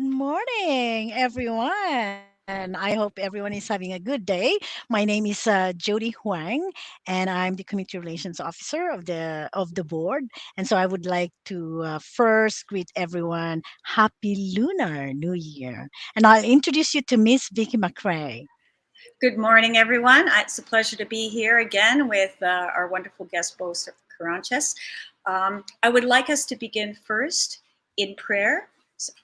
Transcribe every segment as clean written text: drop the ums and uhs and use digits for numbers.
Good morning, everyone. I hope everyone is having a good day. My name is Jody Huang, and I'm the Community Relations Officer of the board. And so I would like to first greet everyone Happy Lunar New Year, and I'll introduce you to Miss Vicky McCrae. Good morning, everyone. It's a pleasure to be here again with our wonderful guest host, Karantjas. I would like us to begin first in prayer,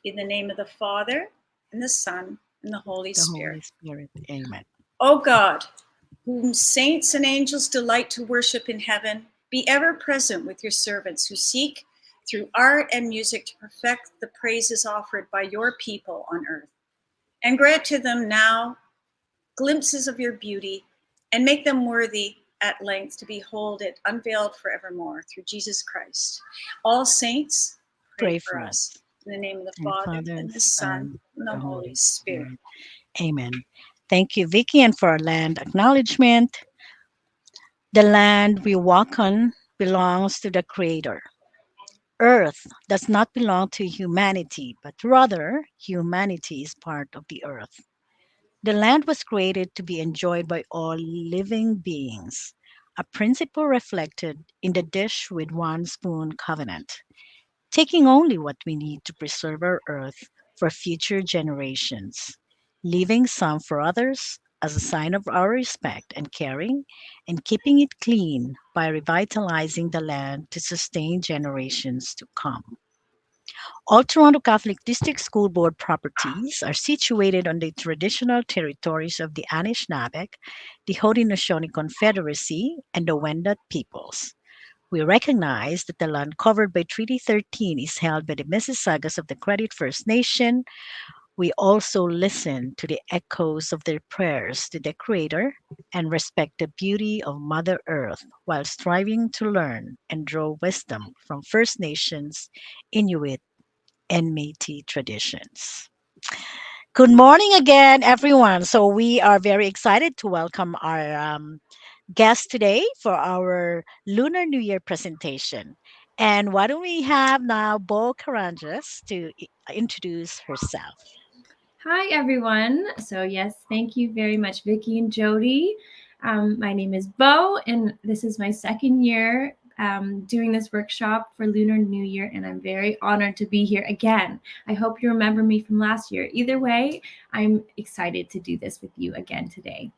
in the name of the Father, and the Son, and the Holy The Spirit. Holy Spirit. Amen. O God, whom saints and angels delight to worship in heaven, be ever present with your servants who seek, through art and music, to perfect the praises offered by your people on earth. And grant to them now glimpses of your beauty, and make them worthy at length to behold it unveiled forevermore through Jesus Christ. All saints, pray Pray for for us. us. In the name of the And Father, Father, and the Son, Son, and the the Holy Holy Spirit. Spirit. Amen. Thank you, Vicky, and for our land acknowledgement. The land we walk on belongs to the Creator. Earth does not belong to humanity, but rather, humanity is part of the earth. The land was created to be enjoyed by all living beings, a principle reflected in the dish with one spoon covenant, taking only what we need to preserve our earth for future generations, leaving some for others as a sign of our respect and caring, and keeping it clean by revitalizing the land to sustain generations to come. All Toronto Catholic District School Board properties are situated on the traditional territories of the Anishinaabe, the Haudenosaunee Confederacy, and the Wendat peoples. We recognize that the land covered by Treaty 13 is held by the Mississaugas of the Credit First Nation. We also listen to the echoes of their prayers to the Creator and respect the beauty of Mother Earth while striving to learn and draw wisdom from First Nations, Inuit, and Métis traditions. Good morning again, everyone. So we are very excited to welcome our guest today for our Lunar New Year presentation. And why don't we have now Bo Karantjas to introduce herself? Hi, everyone. So, yes, thank you very much, Vicky and Jody. My name is Bo, and this is my second year doing this workshop for Lunar New Year, and I'm very honored to be here again. I hope you remember me from last year. Either way, I'm excited to do this with you again today.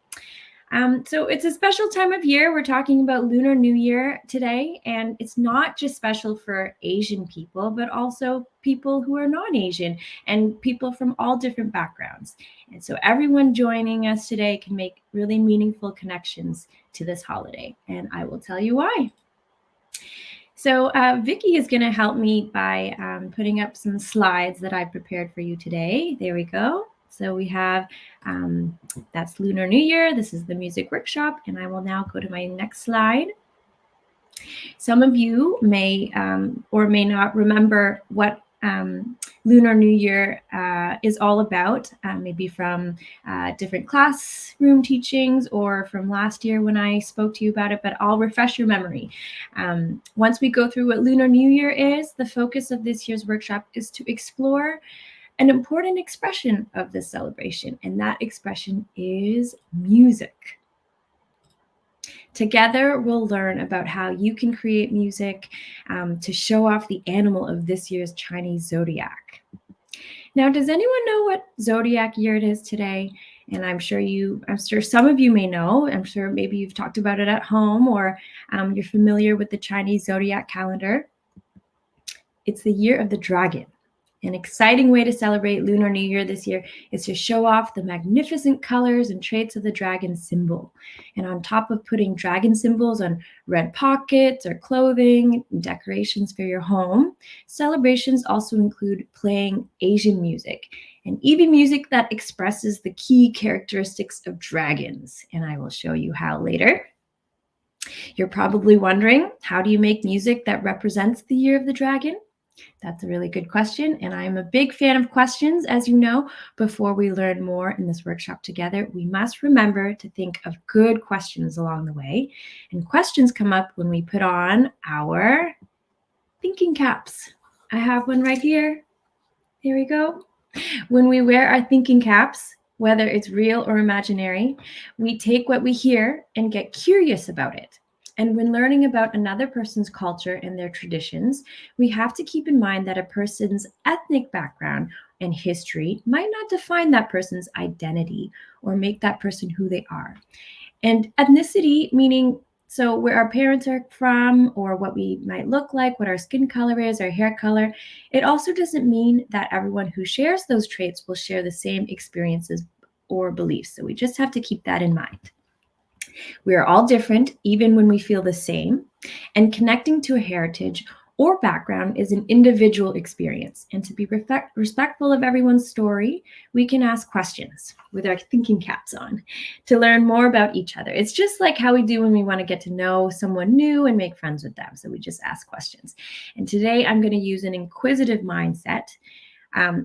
So it's a special time of year. We're talking about Lunar New Year today, and it's not just special for Asian people, but also people who are non-Asian and people from all different backgrounds. And so everyone joining us today can make really meaningful connections to this holiday, and I will tell you why. So Vicky is going to help me by putting up some slides that I prepared for you today. There we go. So we have, that's Lunar New Year. This is the music workshop. And I will now go to my next slide. Some of you may or may not remember what Lunar New Year is all about, maybe from different classroom teachings or from last year when I spoke to you about it, but I'll refresh your memory. Once we go through what Lunar New Year is, the focus of this year's workshop is to explore an important expression of this celebration, and that expression is music. Together, we'll learn about how you can create music to show off the animal of this year's Chinese zodiac. Now, does anyone know what zodiac year it is today? And I'm sure some of you may know. I'm sure maybe you've talked about it at home or you're familiar with the Chinese zodiac calendar. It's the year of the dragon. An exciting way to celebrate Lunar New Year this year is to show off the magnificent colors and traits of the dragon symbol. And on top of putting dragon symbols on red pockets or clothing, and decorations for your home, celebrations also include playing Asian music and even music that expresses the key characteristics of dragons. And I will show you how later. You're probably wondering, how do you make music that represents the year of the dragon? That's a really good question, and I'm a big fan of questions. As you know, before we learn more in this workshop together, we must remember to think of good questions along the way. And questions come up when we put on our thinking caps. I have one right here. Here we go. When we wear our thinking caps, whether it's real or imaginary, we take what we hear and get curious about it. And when learning about another person's culture and their traditions, we have to keep in mind that a person's ethnic background and history might not define that person's identity or make that person who they are. And ethnicity, meaning so where our parents are from or what we might look like, what our skin color is, our hair color, it also doesn't mean that everyone who shares those traits will share the same experiences or beliefs. So we just have to keep that in mind. We are all different, even when we feel the same. And connecting to a heritage or background is an individual experience. And to be respectful of everyone's story, we can ask questions with our thinking caps on to learn more about each other. It's just like how we do when we want to get to know someone new and make friends with them. So we just ask questions. And today I'm going to use an inquisitive mindset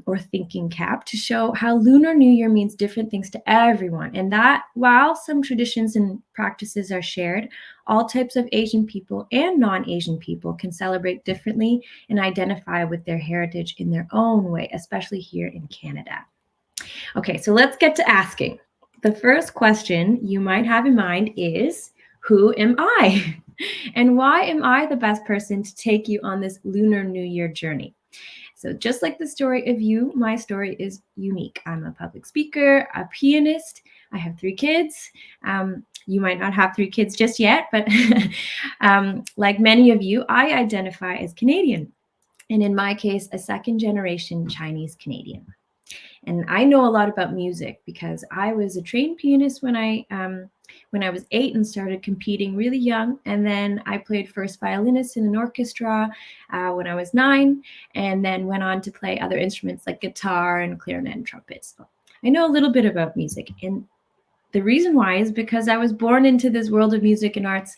or thinking cap to show how Lunar New Year means different things to everyone. And that while some traditions and practices are shared, all types of Asian people and non-Asian people can celebrate differently and identify with their heritage in their own way, especially here in Canada. Okay, so let's get to asking. The first question you might have in mind is, who am I? And why am I the best person to take you on this Lunar New Year journey? So just like the story of you, my story is unique. I'm a public speaker, a pianist. I have 3 kids. You might not have 3 kids just yet, but like many of you, I identify as Canadian. And in my case, a second generation Chinese Canadian. And I know a lot about music because I was a trained pianist when I was 8 and started competing really young. And then I played first violinist in an orchestra when I was 9, and then went on to play other instruments like guitar and clarinet and trumpet. So I know a little bit about music. And the reason why is because I was born into this world of music and arts.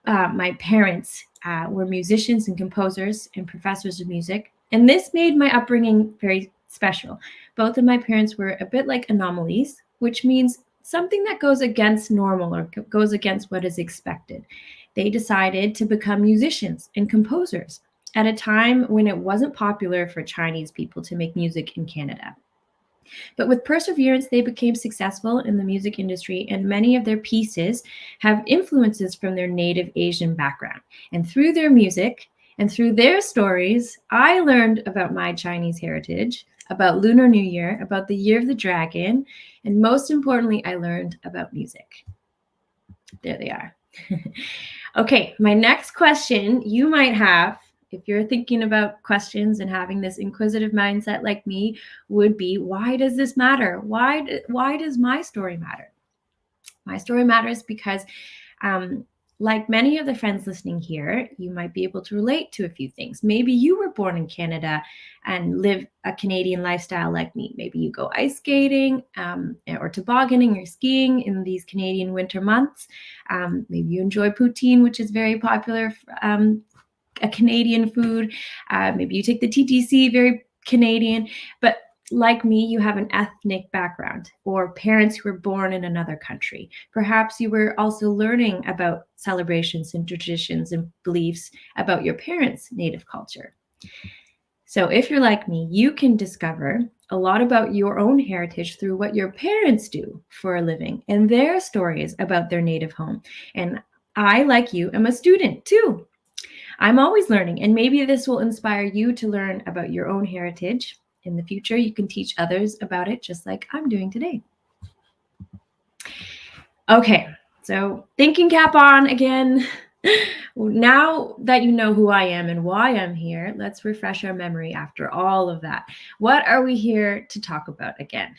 My parents were musicians and composers and professors of music. And this made my upbringing very special. Both of my parents were a bit like anomalies, which means something that goes against normal or goes against what is expected. They decided to become musicians and composers at a time when it wasn't popular for Chinese people to make music in Canada. But with perseverance, they became successful in the music industry, and many of their pieces have influences from their native Asian background. And through their music and through their stories, I learned about my Chinese heritage, about Lunar New Year, about the Year of the Dragon, and most importantly, I learned about music. There they are. Okay, my next question you might have, if you're thinking about questions and having this inquisitive mindset like me, would be, why does this matter? Why does my story matter? My story matters because like many of the friends listening here, you might be able to relate to a few things. Maybe you were born in Canada and live a Canadian lifestyle like me. Maybe you go ice skating or tobogganing or skiing in these Canadian winter months. Maybe you enjoy poutine, which is very popular, a Canadian food. Maybe you take the TTC, very Canadian. But like me, you have an ethnic background or parents who were born in another country. Perhaps you were also learning about celebrations and traditions and beliefs about your parents' native culture. So if you're like me, you can discover a lot about your own heritage through what your parents do for a living and their stories about their native home. And I, like you, am a student too. I'm always learning, and maybe this will inspire you to learn about your own heritage. In the future, you can teach others about it, just like I'm doing today. Okay, so thinking cap on again. Now that you know who I am and why I'm here, let's refresh our memory after all of that. What are we here to talk about again?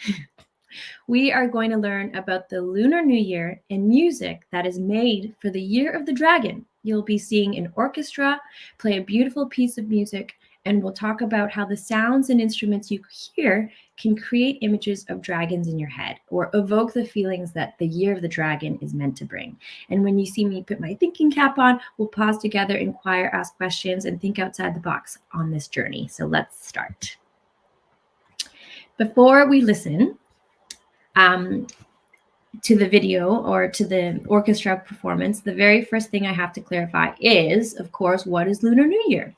We are going to learn about the Lunar New Year and music that is made for the Year of the Dragon. You'll be seeing an orchestra play a beautiful piece of music, and we'll talk about how the sounds and instruments you hear can create images of dragons in your head or evoke the feelings that the Year of the Dragon is meant to bring. And when you see me put my thinking cap on, we'll pause together, inquire, ask questions, and think outside the box on this journey. So let's start. Before we listen to the video or to the orchestra performance, the very first thing I have to clarify is, of course, what is Lunar New Year?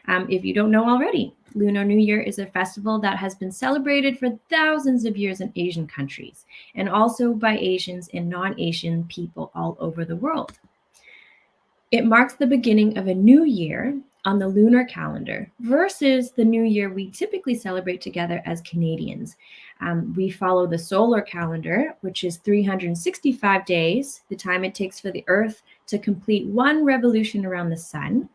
If you don't know already, Lunar New Year is a festival that has been celebrated for thousands of years in Asian countries and also by Asians and non Asian people all over the world. It marks the beginning of a new year on the lunar calendar versus the new year we typically celebrate together as Canadians. We follow the solar calendar, which is 365 days, the time it takes for the Earth to complete one revolution around the sun,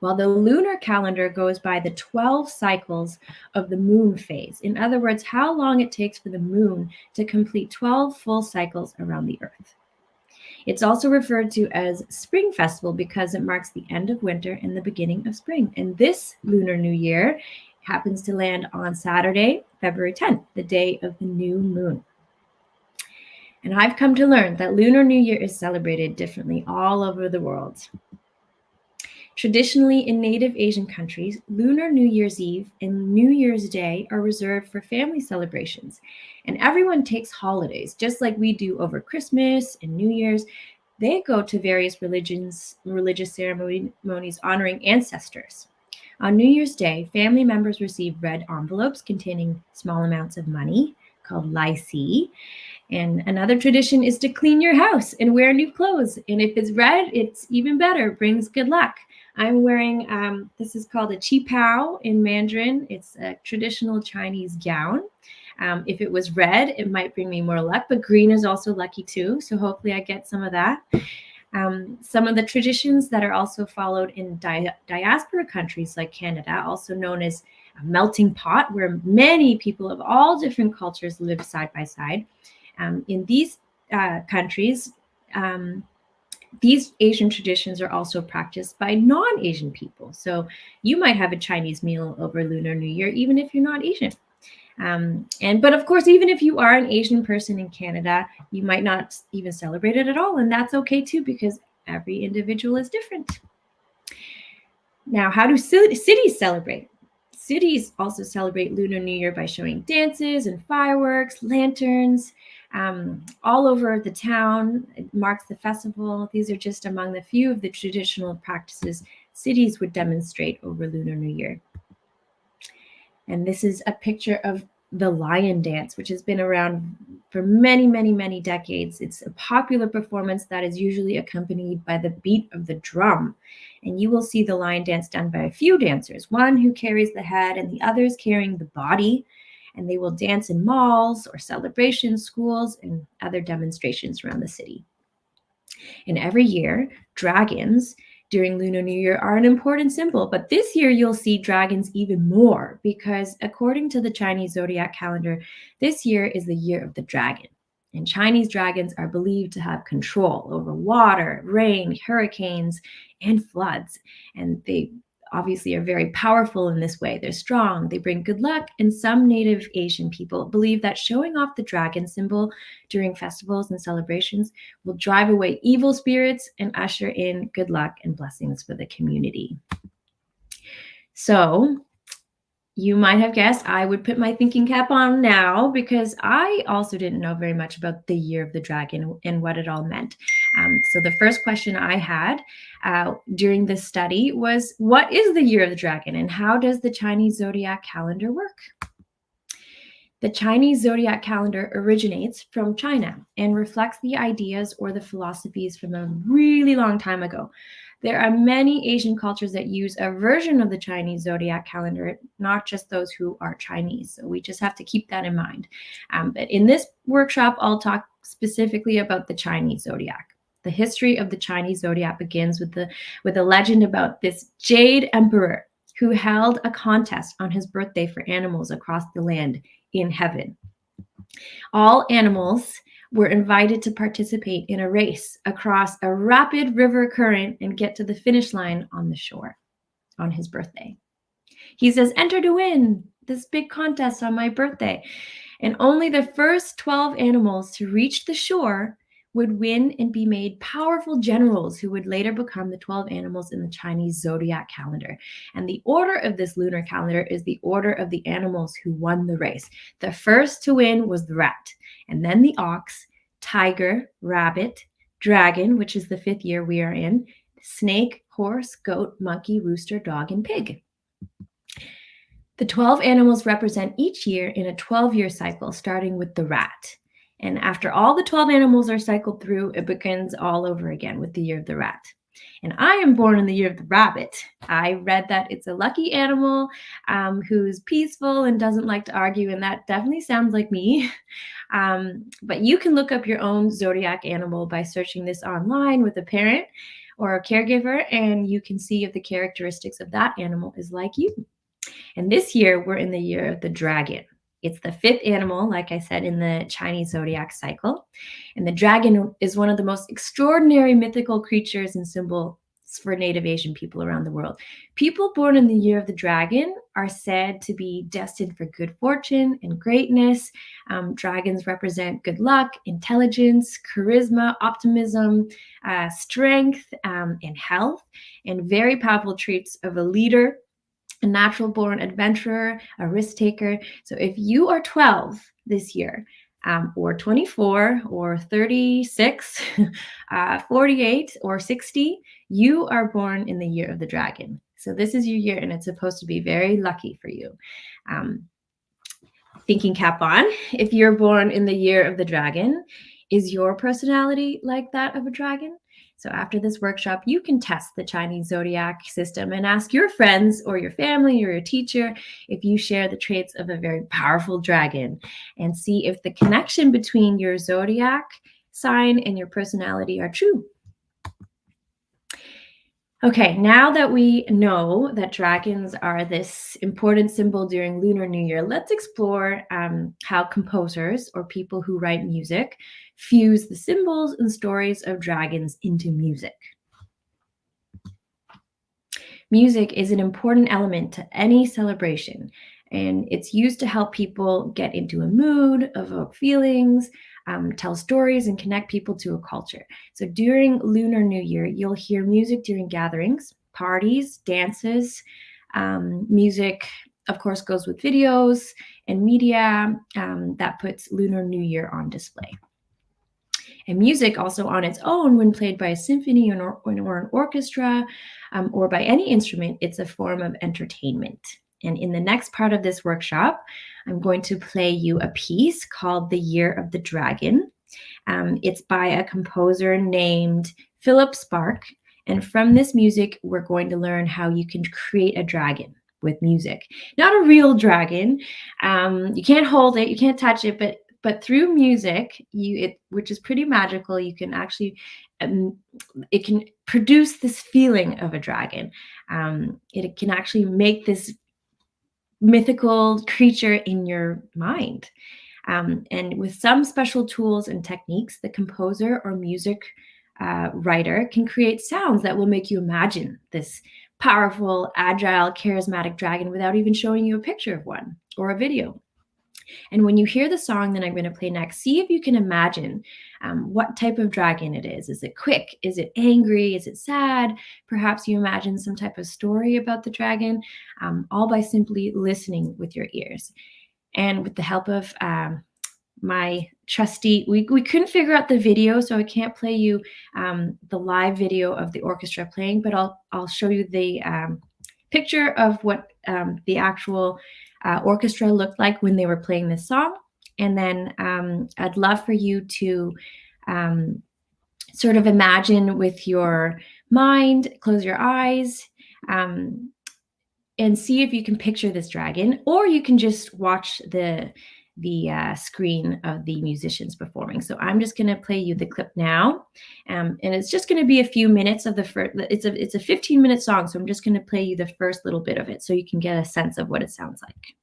while the lunar calendar goes by the 12 cycles of the moon phase. In other words, how long it takes for the moon to complete 12 full cycles around the Earth. It's also referred to as Spring Festival because it marks the end of winter and the beginning of spring. And this Lunar New Year happens to land on Saturday, February 10th, the day of the new moon. And I've come to learn that Lunar New Year is celebrated differently all over the world. Traditionally, in native Asian countries, Lunar New Year's Eve and New Year's Day are reserved for family celebrations. And everyone takes holidays, just like we do over Christmas and New Year's. They go to various religious ceremonies honoring ancestors. On New Year's Day, family members receive red envelopes containing small amounts of money called lai si. And another tradition is to clean your house and wear new clothes. And if it's red, it's even better, brings good luck. I'm wearing, this is called a qipao in Mandarin. It's a traditional Chinese gown. If it was red, it might bring me more luck, but green is also lucky too. So hopefully I get some of that. Some of the traditions that are also followed in diaspora countries like Canada, also known as a melting pot, where many people of all different cultures live side by side. In these countries, these Asian traditions are also practiced by non-Asian people. So you might have a Chinese meal over Lunar New Year, even if you're not Asian. But of course, even if you are an Asian person in Canada, you might not even celebrate it at all. And that's okay too, because every individual is different. Now, how do cities celebrate? Cities also celebrate Lunar New Year by showing dances and fireworks, lanterns, all over the town. It marks the festival. These are just among the few of the traditional practices cities would demonstrate over Lunar New Year. And this is a picture of the lion dance, which has been around for many, many, many decades. It's a popular performance that is usually accompanied by the beat of the drum. And you will see the lion dance done by a few dancers, one who carries the head and the others carrying the body. And they will dance in malls or celebrations, schools, and other demonstrations around the city. And every year, dragons during Lunar New Year are an important symbol. But this year, you'll see dragons even more because according to the Chinese zodiac calendar, this year is the year of the dragon. And Chinese dragons are believed to have control over water, rain, hurricanes, and floods. And they obviously are very powerful in this way. They're strong, they bring good luck, and some native Asian people believe that showing off the dragon symbol during festivals and celebrations will drive away evil spirits and usher in good luck and blessings for the community. So you might have guessed I would put my thinking cap on now because I also didn't know very much about the year of the dragon and what it all meant. So the first question I had during this study was, what is the year of the dragon and how does the Chinese zodiac calendar work? The Chinese zodiac calendar originates from China and reflects the ideas or the philosophies from a really long time ago. There are many Asian cultures that use a version of the Chinese zodiac calendar, not just those who are Chinese. So we just have to keep that in mind. But in this workshop, I'll talk specifically about the Chinese zodiac. The history of the Chinese zodiac begins with a legend about this jade emperor who held a contest on his birthday for animals across the land in heaven. All animals were invited to participate in a race across a rapid river current and get to the finish line on the shore on his birthday. He says, enter to win this big contest on my birthday. And only the first 12 animals to reach the shore would win and be made powerful generals who would later become the 12 animals in the Chinese zodiac calendar. And the order of this lunar calendar is the order of the animals who won the race. The first to win was the rat, and then the ox, tiger, rabbit, dragon, which is the 5th year we are in, snake, horse, goat, monkey, rooster, dog, and pig. The 12 animals represent each year in a 12-year cycle, starting with the rat. And after all the 12 animals are cycled through, it begins all over again with the year of the rat. And I am born in the year of the rabbit. I read that it's a lucky animal who's peaceful and doesn't like to argue, and that definitely sounds like me. But you can look up your own zodiac animal by searching this online with a parent or a caregiver, and you can see if the characteristics of that animal is like you. And this year, we're in the year of the dragon. It's the fifth animal, like I said, in the Chinese zodiac cycle. And the dragon is one of the most extraordinary mythical creatures and symbols for Native Asian people around the world. People born in the year of the dragon are said to be destined for good fortune and greatness. Dragons represent good luck, intelligence, charisma, optimism, strength, and health, and very powerful traits of a leader, a natural born adventurer, a risk taker. So if you are 12 this year, or 24, or 36, 48, or 60, you are born in the year of the dragon. So this is your year, and it's supposed to be very lucky for you. Thinking cap on, if you're born in the year of the dragon, is your personality like that of a dragon? So after this workshop, you can test the Chinese zodiac system and ask your friends or your family or your teacher if you share the traits of a very powerful dragon, and see if the connection between your zodiac sign and your personality are true. Okay, now that we know that dragons are this important symbol during Lunar New Year, let's explore how composers or people who write music fuse the symbols and stories of dragons into music. Music is an important element to any celebration, and it's used to help people get into a mood, evoke feelings, tell stories, and connect people to a culture. So during Lunar New Year, you'll hear music during gatherings, parties, dances. Music, of course, goes with videos and media that puts Lunar New Year on display. And music also on its own, when played by a symphony or an orchestra or by any instrument, it's a form of entertainment. And in the next part of this workshop, I'm going to play you a piece called The Year of the Dragon. It's by a composer named Philip Spark. And from this music, we're going to learn how you can create a dragon with music. Not a real dragon. You can't hold it, you can't touch it, but through music, which is pretty magical, you can actually, it can produce this feeling of a dragon. It can actually make this mythical creature in your mind. And with some special tools and techniques, the composer or music writer can create sounds that will make you imagine this powerful, agile, charismatic dragon without even showing you a picture of one or a video. And when you hear the song that I'm going to play next, see if you can imagine what type of dragon it is. Is it quick? Is it angry? Is it sad? Perhaps you imagine some type of story about the dragon, all by simply listening with your ears. And with the help of my trusty, we couldn't figure out the video, so I can't play you the live video of the orchestra playing, but I'll show you the picture of what the actual orchestra looked like when they were playing this song. And then I'd love for you to sort of imagine with your mind, close your eyes, and see if you can picture this dragon, or you can just watch the screen of the musicians performing. So I'm just going to play you the clip now, and it's just going to be a few minutes of the first. It's a 15-minute song, so I'm just going to play you the first little bit of it so you can get a sense of what it sounds like.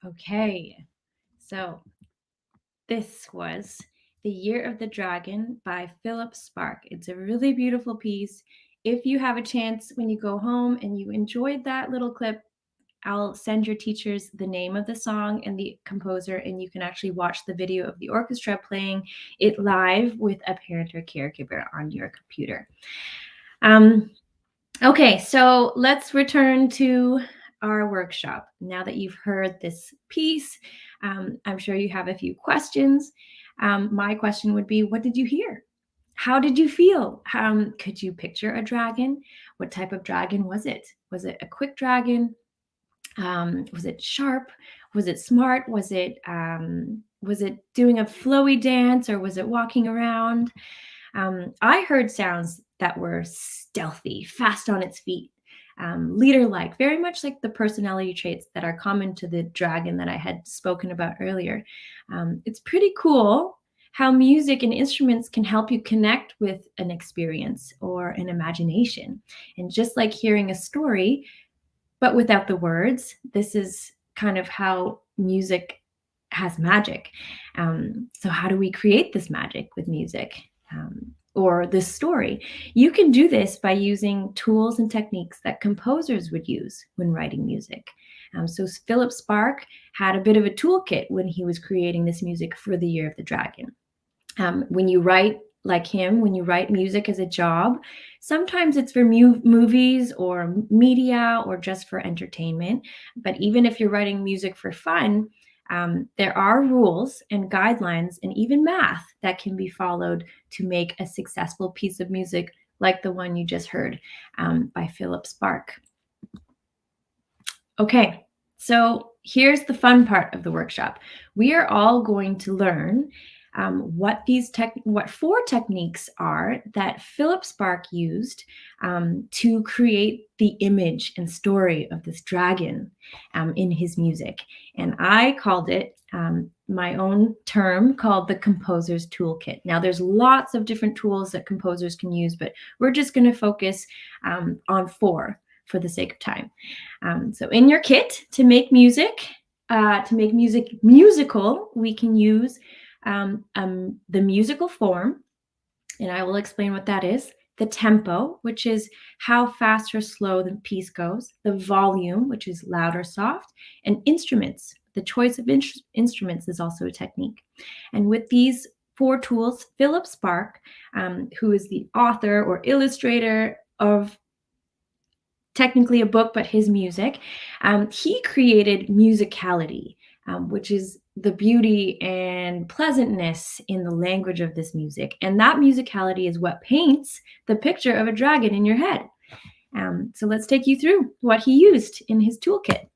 Okay, so this was The Year of the Dragon by Philip Spark. It's a really beautiful piece. If you have a chance when you go home and you enjoyed that little clip, I'll send your teachers the name of the song and the composer, and you can actually watch the video of the orchestra playing it live with a parent or caregiver on your computer. Okay, so let's return to our workshop. Now that you've heard this piece, I'm sure you have a few questions. My question would be, what did you hear? How did you feel? Could you picture a dragon? What type of dragon was it? Was it a quick dragon? Was it sharp? Was it smart? Was it doing a flowy dance, or was it walking around? I heard sounds that were stealthy, fast on its feet, leader-like, very much like the personality traits that are common to the dragon that I had spoken about earlier. It's pretty cool how music and instruments can help you connect with an experience or an imagination. And just like hearing a story, but without the words, this is kind of how music has magic. So how do we create this magic with music? Or this story? You can do this by using tools and techniques that composers would use when writing music. So Philip Spark had a bit of a toolkit when he was creating this music for the Year of the Dragon. When you write like him, when you write music as a job, sometimes it's for movies or media or just for entertainment. But even if you're writing music for fun, there are rules and guidelines and even math that can be followed to make a successful piece of music like the one you just heard by Philip Spark. Okay, so here's the fun part of the workshop. We are all going to learn what four techniques are that Philip Spark used to create the image and story of this dragon in his music. And I called it my own term called the composer's toolkit. Now there's lots of different tools that composers can use, but we're just going to focus on four for the sake of time. So in your kit, to make music musical, we can use the musical form, and I will explain what that is. The tempo, which is how fast or slow the piece goes. The volume, which is loud or soft. And instruments. The choice of instruments is also a technique. And with these four tools, Philip Spark, who is the author or illustrator of technically a book, but his music, he created musicality, which is the beauty and pleasantness in the language of this music. And that musicality is what paints the picture of a dragon in your head. So let's take you through what he used in his toolkit.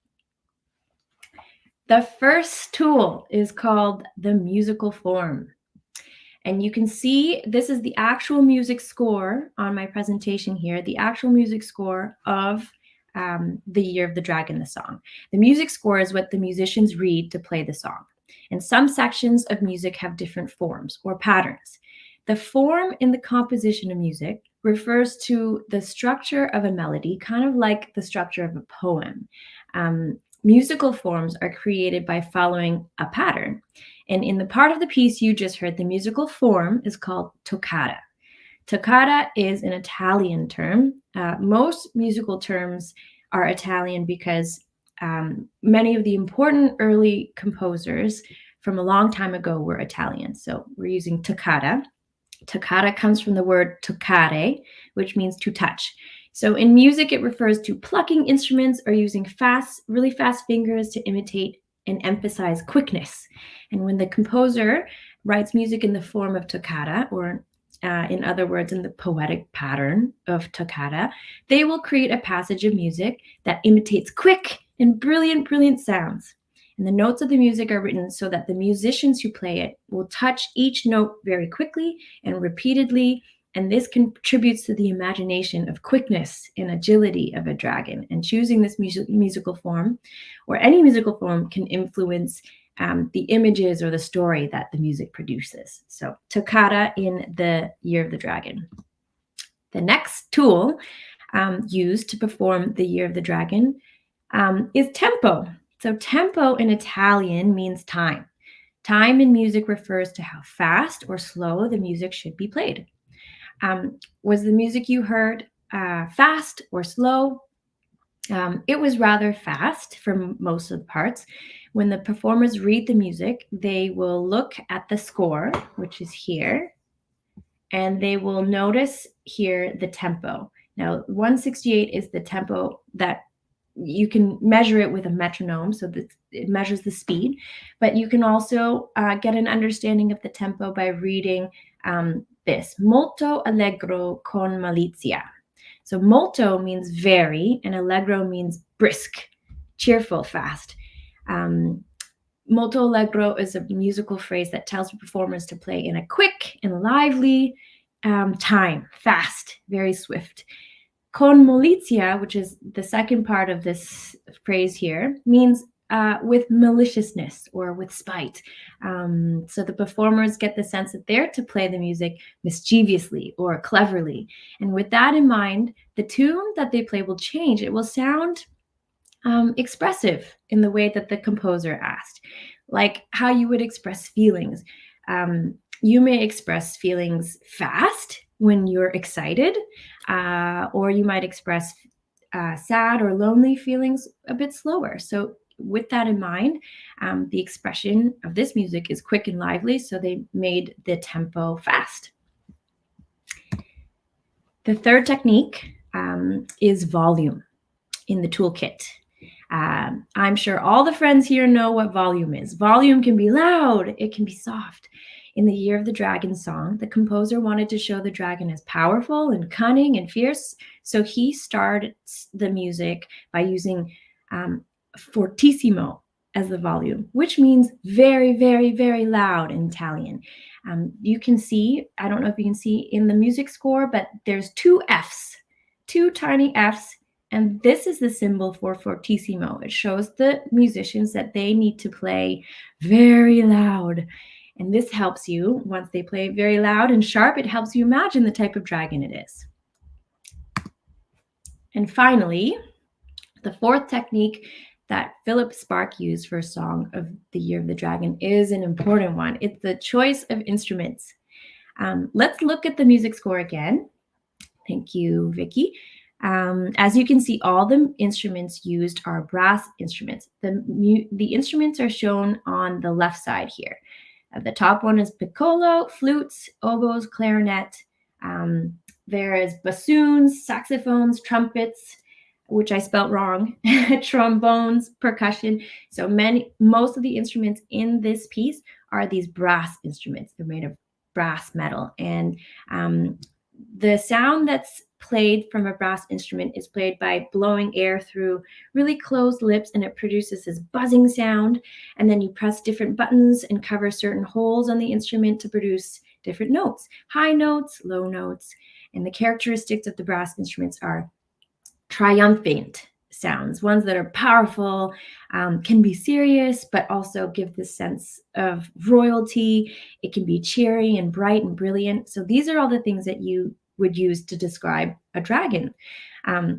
The first tool is called the musical form. And you can see this is the actual music score on my presentation here, the actual music score of The Year of the Dragon, the song. The music score is what the musicians read to play the song. And some sections of music have different forms or patterns. The form in the composition of music refers to the structure of a melody, kind of like the structure of a poem. Musical forms are created by following a pattern. And in the part of the piece you just heard, the musical form is called toccata. Toccata is an Italian term. Most musical terms are Italian because many of the important early composers from a long time ago were Italian. So we're using toccata. Toccata comes from the word toccare, which means to touch. So in music, it refers to plucking instruments or using really fast fingers to imitate and emphasize quickness. And when the composer writes music in the form of toccata, or in other words, in the poetic pattern of toccata, they will create a passage of music that imitates quick and brilliant sounds. And the notes of the music are written so that the musicians who play it will touch each note very quickly and repeatedly. And this contributes to the imagination of quickness and agility of a dragon. And choosing this musical form, or any musical form, can influence the images or the story that the music produces. So toccata in the Year of the Dragon. The next tool used to perform the Year of the Dragon is tempo. So tempo in Italian means time. Time in music refers to how fast or slow the music should be played. Was the music you heard fast or slow? It was rather fast for most of the parts. When the performers read the music, they will look at the score, which is here, and they will notice here the tempo. Now, 168 is the tempo that you can measure it with a metronome, so that it measures the speed, but you can also get an understanding of the tempo by reading this, molto allegro con malizia. So molto means very, and allegro means brisk, cheerful, fast. Molto allegro is a musical phrase that tells performers to play in a quick and lively time, fast, very swift. Con malizia, which is the second part of this phrase here, means with maliciousness or with spite. So the performers get the sense that they're to play the music mischievously or cleverly. And with that in mind, the tune that they play will change. It will sound expressive in the way that the composer asked, like how you would express feelings. You may express feelings fast when you're excited, or you might express sad or lonely feelings a bit slower. So with that in mind, the expression of this music is quick and lively, so they made the tempo fast. The third technique is volume in the toolkit. I'm sure all the friends here know what volume is. Volume can be loud, it can be soft. In the Year of the Dragon song, the composer wanted to show the dragon as powerful and cunning and fierce, so he starts the music by using fortissimo as the volume, which means very loud in Italian. You can see, I don't know if you can see in the music score, but there's two Fs, two tiny Fs, and this is the symbol for fortissimo. It shows the musicians that they need to play very loud. And this helps you, once they play very loud and sharp, it helps you imagine the type of dragon it is. And finally, the fourth technique that Philip Spark used for a song of the Year of the Dragon is an important one. It's the choice of instruments. Let's look at the music score again. Thank you, Vicky. As you can see, all the instruments used are brass instruments. The instruments are shown on the left side here. The top one is piccolo, flutes, oboes, clarinet. There is bassoons, saxophones, trumpets, which I spelt wrong, trombones, percussion. So most of the instruments in this piece are these brass instruments. They're made of brass metal. And the sound that's played from a brass instrument is played by blowing air through really closed lips, and it produces this buzzing sound. And then you press different buttons and cover certain holes on the instrument to produce different notes, high notes, low notes. And the characteristics of the brass instruments are triumphant sounds, ones that are powerful, can be serious, but also give this sense of royalty. It can be cheery and bright and brilliant. So these are all the things that you would use to describe a dragon.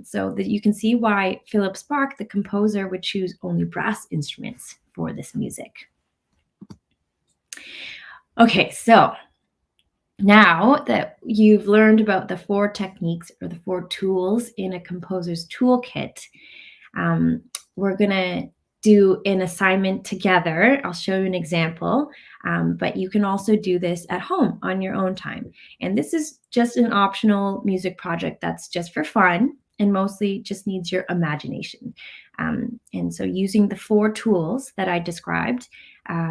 So that you can see why Philip Spark, the composer, would choose only brass instruments for this music. Okay, so Now that you've learned about the 4 techniques or the 4 tools in a composer's toolkit, um, we're going to do an assignment together. I'll show you an example, but you can also do this at home on your own time. And this is just an optional music project that's just for fun and mostly just needs your imagination. And so using the 4 tools that I described,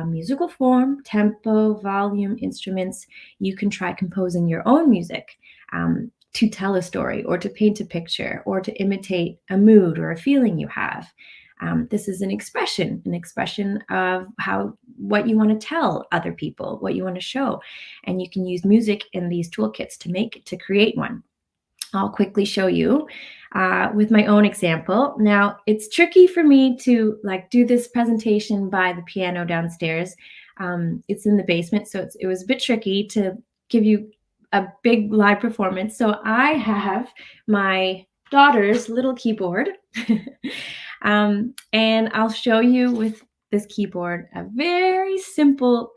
musical form, tempo, volume, instruments, you can try composing your own music. To tell a story or to paint a picture or to imitate a mood or a feeling you have. This is an expression of what you want to tell other people, what you want to show. And you can use music in these toolkits to create one. I'll quickly show you with my own example. Now, it's tricky for me to do this presentation by the piano downstairs. It's in the basement, so it was a bit tricky to give you a big live performance. So I have my daughter's little keyboard. And I'll show you with this keyboard a very simple,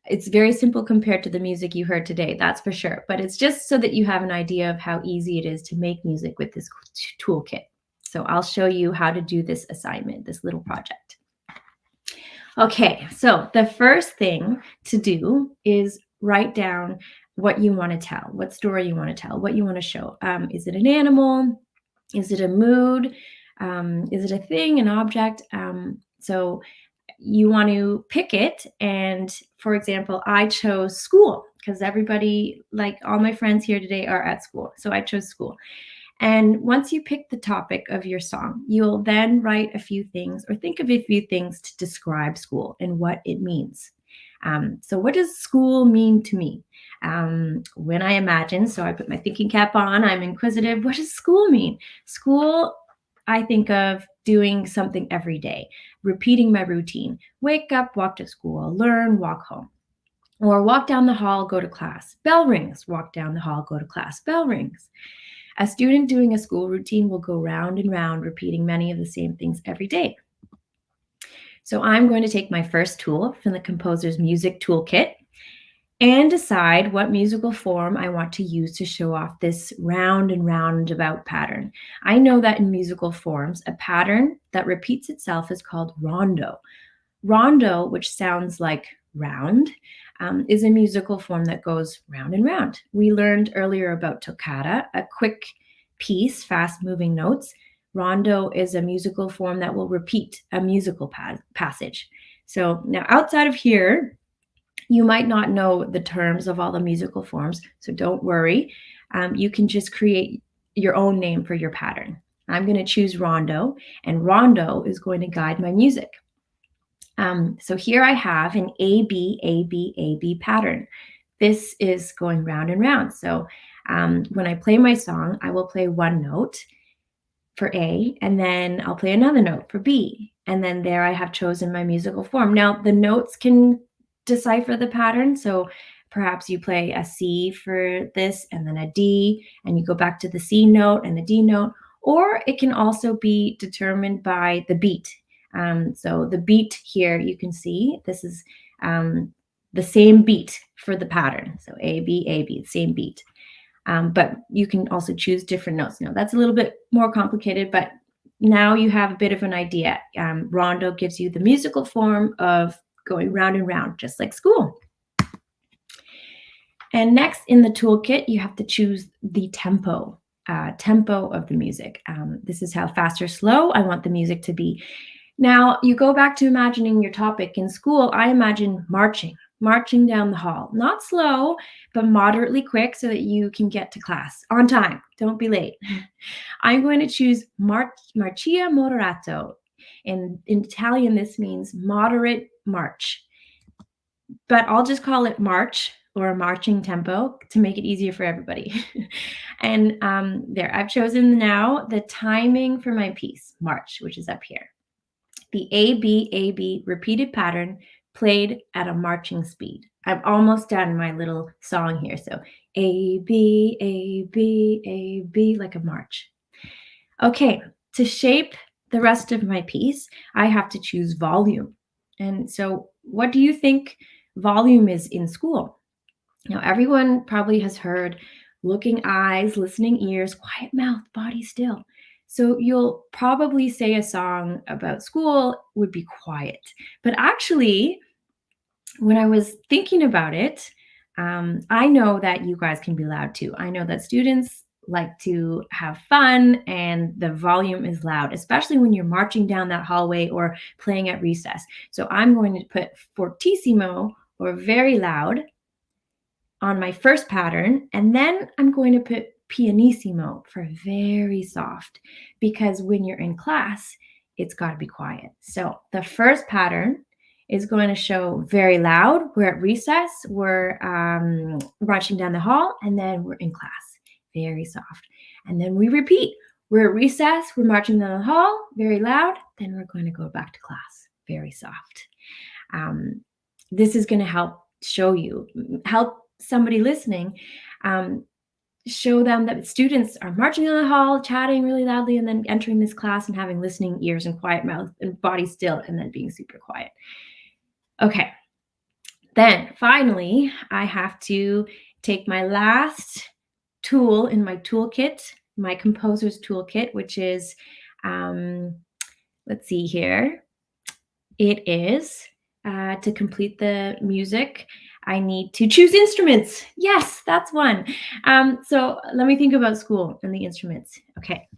it's very simple compared to the music you heard today, that's for sure. But it's just so that you have an idea of how easy it is to make music with this toolkit. So I'll show you how to do this assignment, this little project. Okay, so the first thing to do is write down what you want to tell, what story you want to tell, what you want to show. Is it an animal? Is it a mood? Is it a thing, an object? So you want to pick it. And for example, I chose school because everybody, like all my friends here today, are at school. So I chose school. And once you pick the topic of your song, you'll then write a few things or think of a few things to describe school and what it means. So what does school mean to me? When I imagine, so I put my thinking cap on, I'm inquisitive. What does school mean? School, I think of doing something every day, repeating my routine. Wake up, walk to school, learn, walk home. Or walk down the hall, go to class. Bell rings, walk down the hall, go to class. Bell rings. A student doing a school routine will go round and round, repeating many of the same things every day. So I'm going to take my first tool from the composer's music toolkit and decide what musical form I want to use to show off this round and roundabout pattern. I know that in musical forms, a pattern that repeats itself is called rondo. Rondo, which sounds like round, is a musical form that goes round and round. We learned earlier about toccata, a quick piece, fast-moving notes. Rondo is a musical form that will repeat a musical passage. So now outside of here, you might not know the terms of all the musical forms, so don't worry. You can just create your own name for your pattern. I'm going to choose rondo, and rondo is going to guide my music. So here I have an A, B, A, B, A, B pattern. This is going round and round. So when I play my song, I will play one note for A, and then I'll play another note for B. And then there I have chosen my musical form. Now the notes can decipher the pattern. So perhaps you play a C for this and then a D, and you go back to the C note and the D note, or it can also be determined by the beat. So the beat here, you can see this is the same beat for the pattern. So A, B, same beat. But you can also choose different notes. Now that's a little bit more complicated, but now you have a bit of an idea. Rondo gives you the musical form of going round and round, just like school. And next in the toolkit, you have to choose the tempo of the music. This is how fast or slow I want the music to be. Now you go back to imagining your topic in school. I imagine marching down the hall, not slow, but moderately quick so that you can get to class on time. Don't be late. I'm going to choose marcia moderato. In Italian, this means moderate march, but I'll just call it march or marching tempo to make it easier for everybody. And there, I've chosen now the timing for my piece, march, which is up here. The A-B repeated pattern played at a marching speed. I'm almost done my little song here. So A-B, like a march. Okay, to shape the rest of my piece, I have to choose volume. And so what do you think volume is in school? Now, everyone probably has heard looking eyes, listening ears, quiet mouth, body still. So you'll probably say a song about school would be quiet. But actually, when I was thinking about it, I know that you guys can be loud too. I know that students like to have fun and the volume is loud, especially when you're marching down that hallway or playing at recess. So I'm going to put fortissimo or very loud on my first pattern, and then I'm going to put pianissimo for very soft, because when you're in class, it's got to be quiet. So the first pattern is going to show very loud. We're at recess, we're marching down the hall, and then we're in class, very soft. And then we repeat. We're at recess, we're marching down the hall, very loud, then we're going to go back to class, very soft. This is going to help help somebody listening, show them that students are marching down the hall, chatting really loudly, and then entering this class and having listening ears and quiet mouth and body still, and then being super quiet. Okay. Then finally, I have to take my last tool in my toolkit, my composer's toolkit, which is, let's see here. It is to complete the music, I need to choose instruments. Yes, that's one. So let me think about school and the instruments. Okay.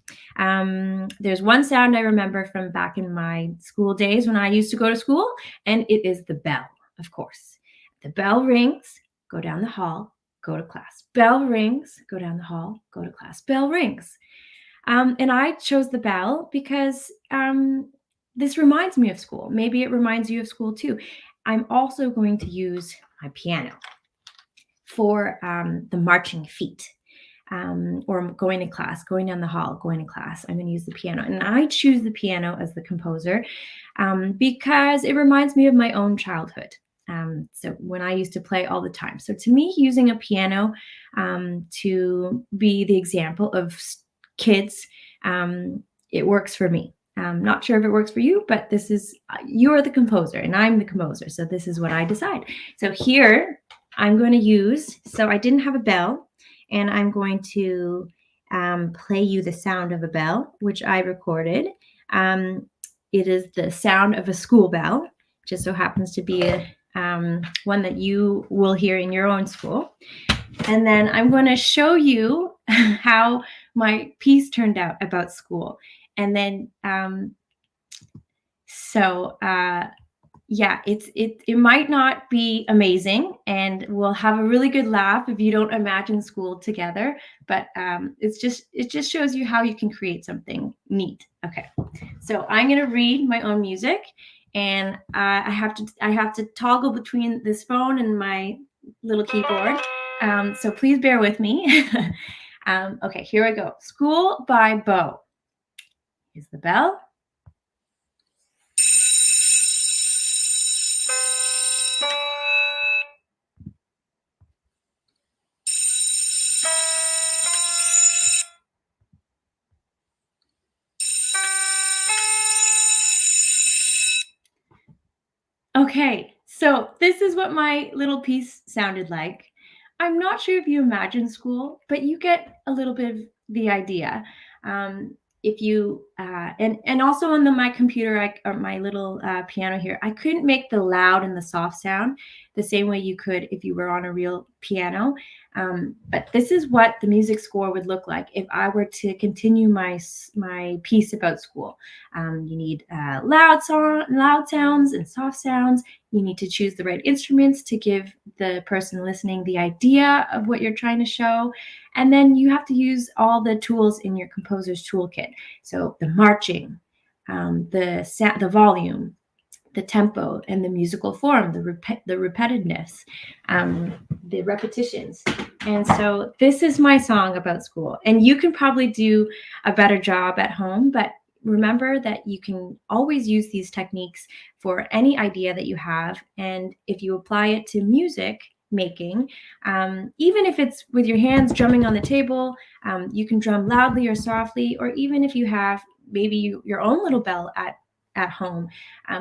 There's one sound I remember from back in my school days when I used to go to school, and it is the bell, of course. The bell rings, go down the hall, go to class. Bell rings, go down the hall, go to class. Bell rings. And I chose the bell because this reminds me of school. Maybe it reminds you of school too. I'm also going to use my piano for the marching feet, or going to class, going down the hall, going to class. I'm going to use the piano. And I choose the piano as the composer because it reminds me of my own childhood. So when I used to play all the time. So to me, using a piano to be the example of kids, it works for me. I'm not sure if it works for you, but this is, you are the composer and I'm the composer. So this is what I decide. So here I'm going to use, so I didn't have a bell, and I'm going to play you the sound of a bell, which I recorded. It is the sound of a school bell, just so happens to be a one that you will hear in your own school. And then I'm going to show you how my piece turned out about school. And then, yeah, it might not be amazing, and we'll have a really good laugh if you don't imagine school together. But it just shows you how you can create something neat. Okay, so I'm gonna read my own music, and I have to toggle between this phone and my little keyboard. So please bear with me. Okay, here I go. School by Bo. Is the bell. Okay, so this is what my little piece sounded like. I'm not sure if you imagine school, but you get a little bit of the idea. If you and also on my computer, or my little piano here, I couldn't make the loud and the soft sound the same way you could if you were on a real piano. But this is what the music score would look like if I were to continue my piece about school. You need loud sounds and soft sounds. You need to choose the right instruments to give the person listening the idea of what you're trying to show. And then you have to use all the tools in your composer's toolkit. So the marching, the volume, the tempo, and the musical form, the repetitiveness, the repetitions. And so this is my song about school. And you can probably do a better job at home, but remember that you can always use these techniques for any idea that you have. And if you apply it to music making, even if it's with your hands drumming on the table, you can drum loudly or softly, or even if you have maybe your own little bell at home.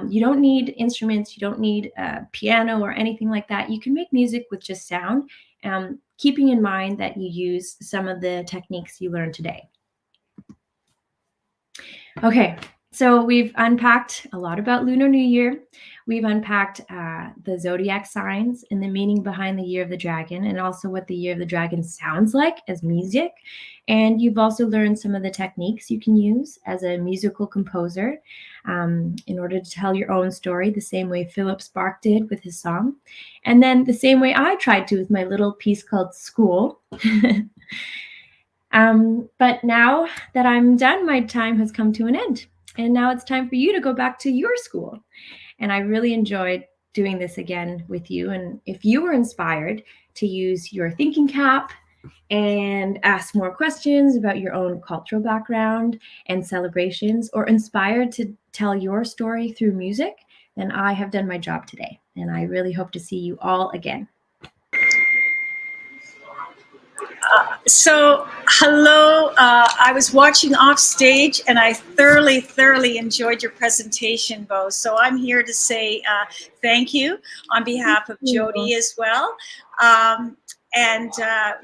You don't need instruments, you don't need a piano or anything like that. You can make music with just sound, keeping in mind that you use some of the techniques you learned today. Okay, so we've unpacked a lot about Lunar New Year. We've unpacked the zodiac signs and the meaning behind the Year of the Dragon, and also what the Year of the Dragon sounds like as music. And you've also learned some of the techniques you can use as a musical composer in order to tell your own story, the same way Philip Spark did with his song. And then the same way I tried to with my little piece called School. But now that I'm done, my time has come to an end. And now it's time for you to go back to your school. And I really enjoyed doing this again with you. And if you were inspired to use your thinking cap and ask more questions about your own cultural background and celebrations, or inspired to tell your story through music, then I have done my job today. And I really hope to see you all again. So, hello. I was watching off stage and I thoroughly enjoyed your presentation, Bo. So, I'm here to say thank you on behalf of Jody as well. And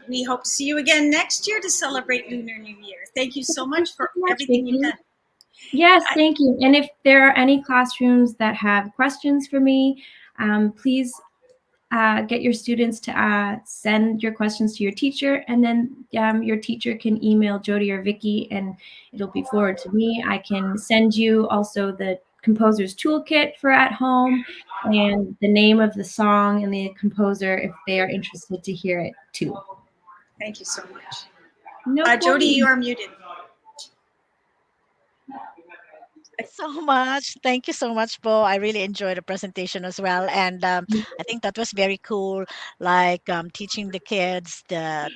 we hope to see you again next year to celebrate Lunar New Year. Thank you so much for everything you've done. Yes, thank you. And if there are any classrooms that have questions for me, please get your students to send your questions to your teacher, and then your teacher can email Jody or Vicky, and it'll be forwarded to me. I can send you also the composer's toolkit for at home and the name of the song and the composer if they are interested to hear it too. Thank you so much. No Jody, you are muted. So much. Thank you so much, Bo. I really enjoyed the presentation as well, and I think that was very cool. Like teaching the kids that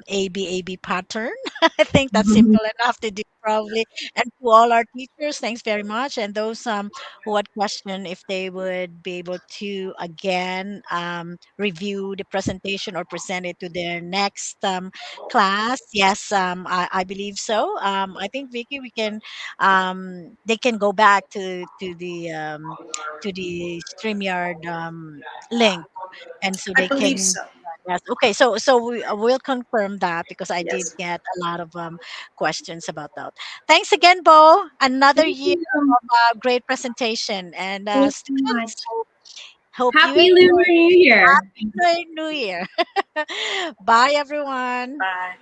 AB pattern. I think that's simple enough to do probably. And to all our teachers, thanks very much. And those who had question if they would be able to again review the presentation or present it to their next class. Yes, I believe so. I think Vicky, we can they can go back to the StreamYard link, and so I they believe can. so. Yes. Okay. So we'll confirm that because I did Yes. get a lot of questions about that. Thanks again, Bo. Another Thank year you. of a great presentation, and Thanks so students much. hope you Happy Lunar enjoy. New Year. Happy New Year. Bye, everyone. Bye.